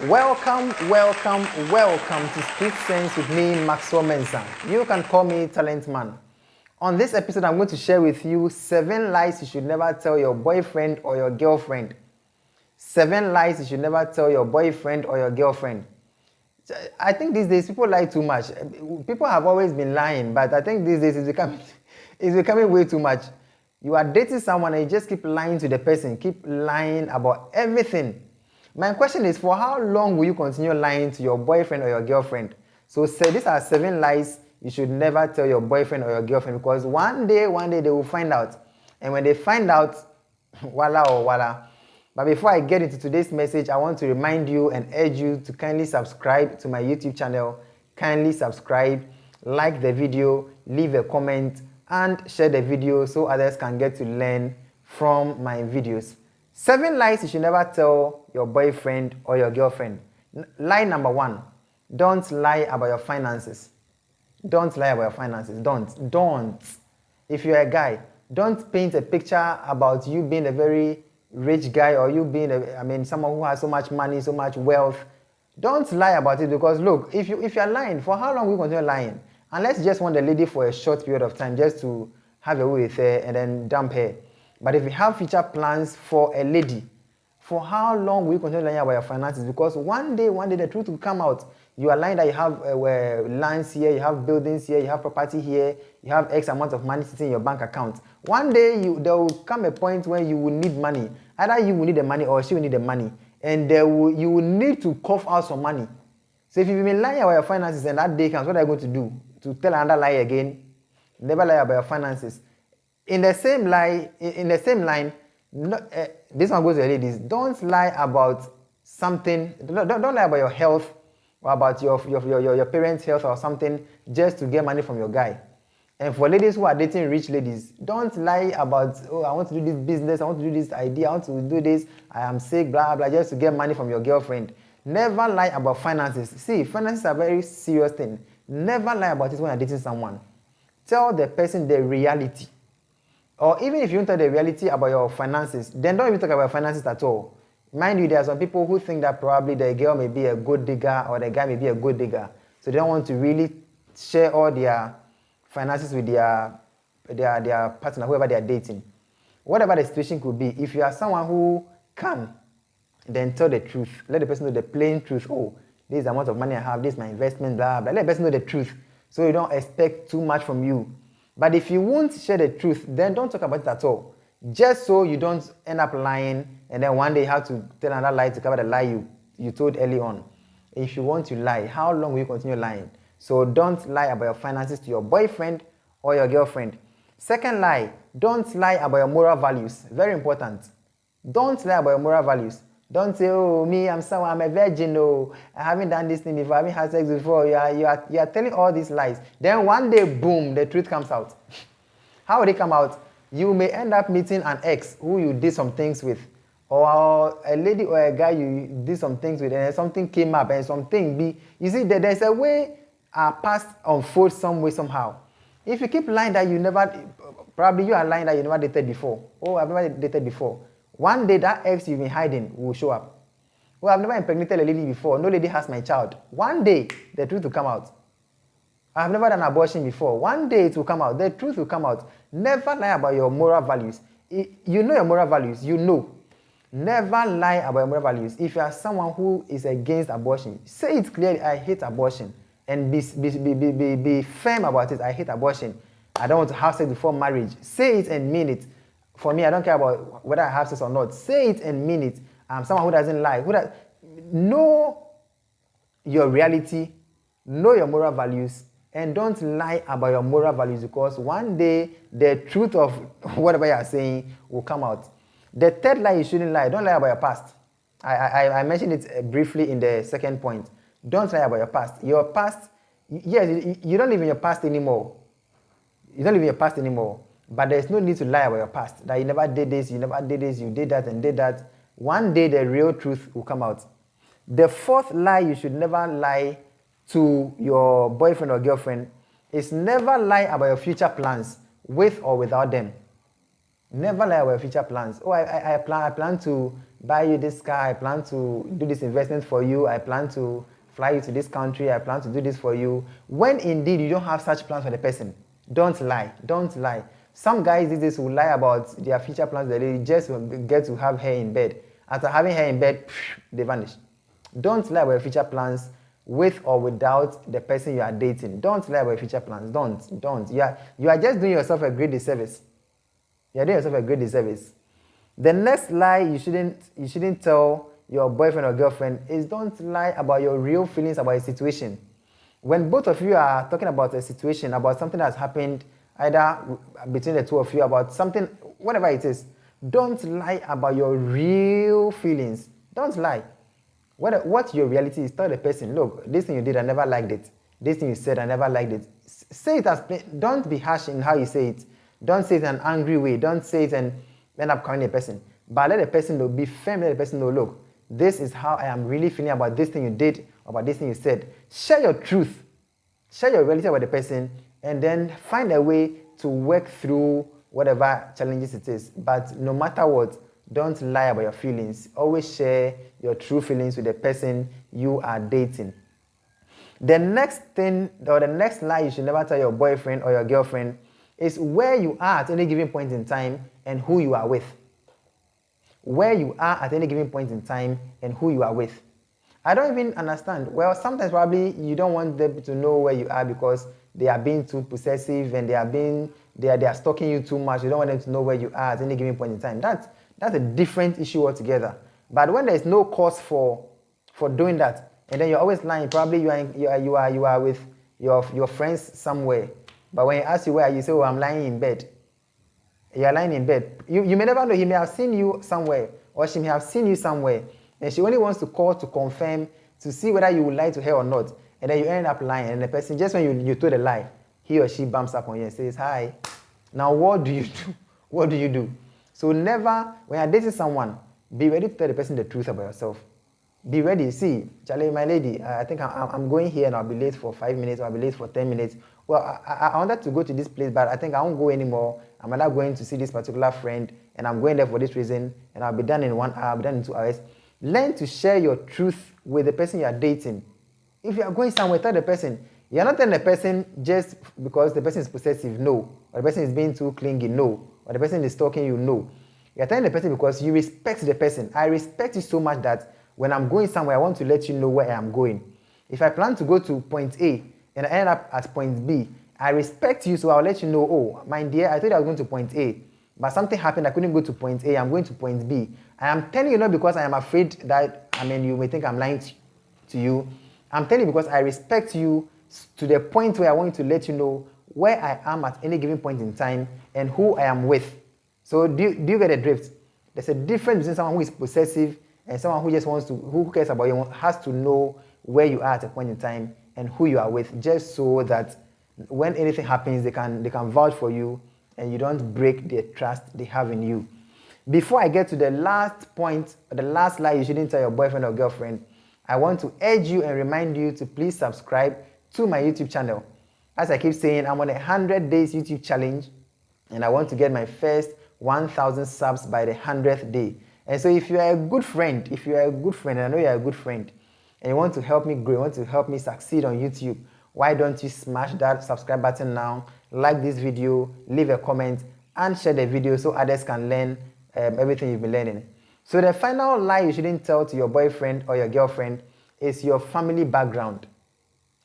Welcome to Street Sense with me, Maxwell Mensah. You can call me Talent Man. On this episode, I'm going to share with you 7 lies you should never tell your boyfriend or your girlfriend. 7 lies you should never tell your boyfriend or your girlfriend. I think these days people lie too much. People have always been lying, but I think these days it's becoming way too much. You are dating someone and you just keep lying to the person, keep lying about everything. My question is, for how long will you continue lying to your boyfriend or your girlfriend? So these are 7 lies you should never tell your boyfriend or your girlfriend, because one day they will find out. And when they find out, voila or voila. But before I get into today's message, I want to remind you and urge you to kindly subscribe to my YouTube channel. Kindly subscribe, like the video, leave a comment, and share the video so others can get to learn from my videos. 7 lies you should never tell your boyfriend or your girlfriend. Lie number 1, don't lie about your finances. Don't lie about your finances. Don't. If you're a guy, don't paint a picture about you being a very rich guy or you being someone who has so much money, so much wealth. Don't lie about it, because look, if you're lying, for how long will you continue lying? Unless you just want the lady for a short period of time just to have a way with her and then dump her. But if you have future plans for a lady, for how long will you continue lying about your finances? Because one day the truth will come out. You are lying that you have lands here, you have buildings here, you have property here, you have X amount of money sitting in your bank account. One day there will come a point when you will need money. Either you will need the money or she will need the money. And you will need to cough out some money. So if you've been lying about your finances and that day comes, what are you going to do? To tell another lie again? Never lie about your finances. In the same line, this one goes to the ladies. Don't lie about something. Don't lie about your health or about your parents' health or something just to get money from your guy. And for ladies who are dating rich ladies, don't lie about, oh, I want to do this business, I want to do this idea, I want to do this, I am sick, blah, blah, just to get money from your girlfriend. Never lie about finances. See, finances are a very serious thing. Never lie about it when you're dating someone. Tell the person the reality. Or even if you don't tell the reality about your finances, then don't even talk about finances at all. Mind you, there are some people who think that probably the girl may be a good digger or the guy may be a good digger. So they don't want to really share all their finances with their partner, whoever they are dating. Whatever the situation could be, if you are someone who can, then tell the truth. Let the person know the plain truth. Oh, this is the amount of money I have, this is my investment, blah, blah. Let the person know the truth so you don't expect too much from you. But if you won't share the truth, then don't talk about it at all. Just so you don't end up lying and then one day you have to tell another lie to cover the lie you told early on. If you want to lie, how long will you continue lying? So don't lie about your finances to your boyfriend or your girlfriend. Second lie, don't lie about your moral values. Very important. Don't lie about your moral values. Don't say, oh, I'm a virgin, oh, I haven't done this thing before, I haven't had sex before. You are telling all these lies. Then one day, boom, the truth comes out. How will it come out? You may end up meeting an ex who you did some things with, or a lady or a guy you did some things with, and something came up and something you see, there's a way our past unfolds some way, somehow. If you keep lying that probably you are lying that you never dated before. Oh, I've never dated before. One day that ex you've been hiding will show up. Oh, I've never impregnated a lady before. No lady has my child. One day, the truth will come out. I've never done abortion before. One day it will come out. The truth will come out. Never lie about your moral values. You know your moral values. You know. Never lie about your moral values. If you are someone who is against abortion, say it clearly, I hate abortion. And be firm about it. I hate abortion. I don't want to have sex before marriage. Say it and mean it. For me, I don't care about whether I have sex or not. Say it and mean it. I'm someone who doesn't lie. Know your reality. Know your moral values. And don't lie about your moral values, because one day the truth of whatever you are saying will come out. The third lie you shouldn't lie. Don't lie about your past. I mentioned it briefly in the second point. Don't lie about your past. Your past, yes, you don't live in your past anymore. You don't live in your past anymore. But there's no need to lie about your past. That you never did this, you never did this, you did that and did that. One day the real truth will come out. The fourth lie you should never lie to your boyfriend or girlfriend is never lie about your future plans with or without them. Never lie about your future plans. Oh, I plan to buy you this car. I plan to do this investment for you. I plan to fly you to this country. I plan to do this for you. When indeed you don't have such plans for the person, don't lie. Don't lie. Some guys these days will lie about their future plans. They just get to have hair in bed. After having hair in bed, they vanish. Don't lie about your future plans with or without the person you are dating. Don't lie about your future plans. Don't. You are just doing yourself a great disservice. You are doing yourself a great disservice. The next lie you shouldn't tell your boyfriend or girlfriend is don't lie about your real feelings about a situation. When both of you are talking about a situation, about something that's happened either between the two of you, about something, whatever it is, don't lie about your real feelings. Don't lie. What your reality is, tell the person, look, this thing you did, I never liked it. This thing you said, I never liked it. Say it as plain. Don't be harsh in how you say it. Don't say it in an angry way. Don't say it and end up calling the person. But let the person know, be firm, let the person know, look, this is how I am really feeling about this thing you did, about this thing you said. Share your truth. Share your reality about the person, and then find a way to work through whatever challenges it is. But no matter what, don't lie about your feelings. Always share your true feelings with the person you are dating. The next thing, or the next lie you should never tell your boyfriend or your girlfriend is where you are at any given point in time and who you are with. Where you are at any given point in time and who you are with. I don't even understand. Well, sometimes probably you don't want them to know where you are because they are being too possessive and they are stalking you too much. You don't want them to know where you are at any given point in time. That's a different issue altogether. But when there is no cause for doing that, and then you're always lying, probably you are with your friends somewhere. But when he asks you where, you say, oh, I'm lying in bed. You're lying in bed. You may never know. He may have seen you somewhere, or she may have seen you somewhere, and she only wants to call to confirm, to see whether you will lie to her or not. And then you end up lying, and the person, just when you told a lie, he or she bumps up on you and says, hi. Now, what do you do? What do you do? So never, when you're dating someone, be ready to tell the person the truth about yourself. Be ready. See, Charlie, my lady, I think I'm going here and I'll be late for 5 minutes, or I'll be late for 10 minutes. Well, I wanted to go to this place, but I think I won't go anymore. I'm not going to see this particular friend, and I'm going there for this reason, and I'll be done in 1 hour, I'll be done in 2 hours. Learn to share your truth with the person you are dating. If you are going somewhere, tell the person. You're not telling the person just because the person is possessive, no. Or the person is being too clingy, no. Or the person is stalking you, no. You're telling the person because you respect the person. I respect you so much that when I'm going somewhere, I want to let you know where I am going. If I plan to go to point A and I end up at point B, I respect you, so I'll let you know, oh, my dear, I thought I was going to point A, but something happened, I couldn't go to point A, I'm going to point B. I am telling you not because I am afraid that, you may think I'm lying to you. I'm telling you because I respect you to the point where I want to let you know where I am at any given point in time and who I am with. So do you get a drift? There's a difference between someone who is possessive and someone who just wants to, who cares about you, has to know where you are at a point in time and who you are with, just so that when anything happens, they can vouch for you and you don't break the trust they have in you. Before I get to the last point, the last lie you shouldn't tell your boyfriend or girlfriend, I want to urge you and remind you to please subscribe to my YouTube channel. As I keep saying, I'm on a 100 days YouTube challenge, and I want to get my first 1,000 subs by the 100th day. And so if you are a good friend, and I know you're a good friend, and you want to help me grow, you want to help me succeed on YouTube, why don't you smash that subscribe button now, like this video, leave a comment, and share the video so others can learn everything you've been learning. So the final lie you shouldn't tell to your boyfriend or your girlfriend is your family background.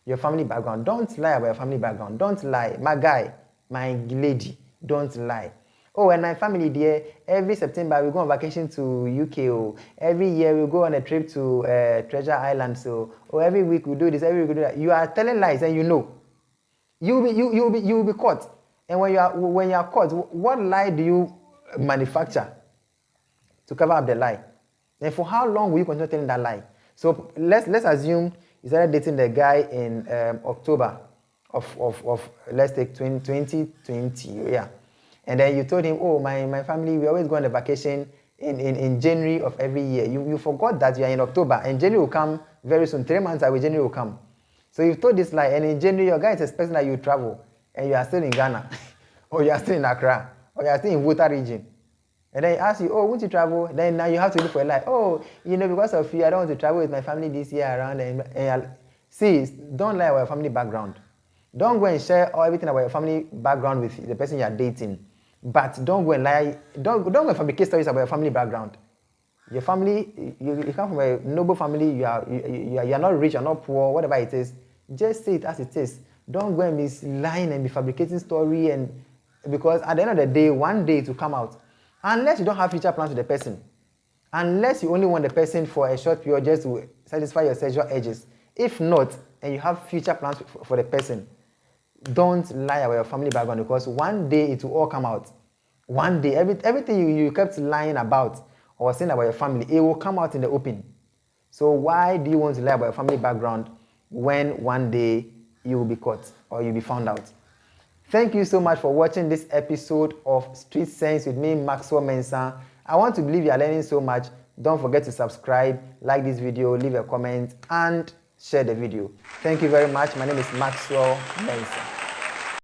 Your family background. Don't lie about your family background. Don't lie. My guy, my lady, don't lie. Oh, and my family, dear, every September we go on vacation to UK. Oh, every year we go on a trip to Treasure Island. So, oh, every week we do this, every week we do that. You are telling lies, and you know. You will be caught. And when you are caught, what lie do you manufacture to cover up the lie? And for how long will you continue telling that lie? So let's assume you started dating the guy in October of let's take 2020, yeah. And then you told him, oh, my family, we always go on a vacation in January of every year. You forgot that you are in October, and January will come very soon. 3 months away, January will come. So you've told this lie, and in January, your guy is expecting that you travel, and you are still in Ghana, or you are still in Accra, or you are still in Volta region. And then he asks you, oh, won't you travel? Then now you have to look for a lie. Oh, because of you, I don't want to travel with my family this year around. See, don't lie about your family background. Don't go and share everything about your family background with the person you are dating. But don't go and lie. Don't go and fabricate stories about your family background. Your family, you come from a noble family. You are not rich, you're not poor, whatever it is. Just say it as it is. Don't go and be lying and be fabricating story, because at the end of the day, one day it will come out. Unless you don't have future plans with the person, unless you only want the person for a short period just to satisfy your sexual urges. If not, and you have future plans for the person, don't lie about your family background, because one day it will all come out. One day, everything you kept lying about or saying about your family, it will come out in the open. So why do you want to lie about your family background when one day you will be caught or you'll be found out? Thank you so much for watching this episode of Street Sense with me, Maxwell Mensah. I want to believe you are learning so much. Don't forget to subscribe, like this video, leave a comment, and share the video. Thank you very much. My name is Maxwell Mensah.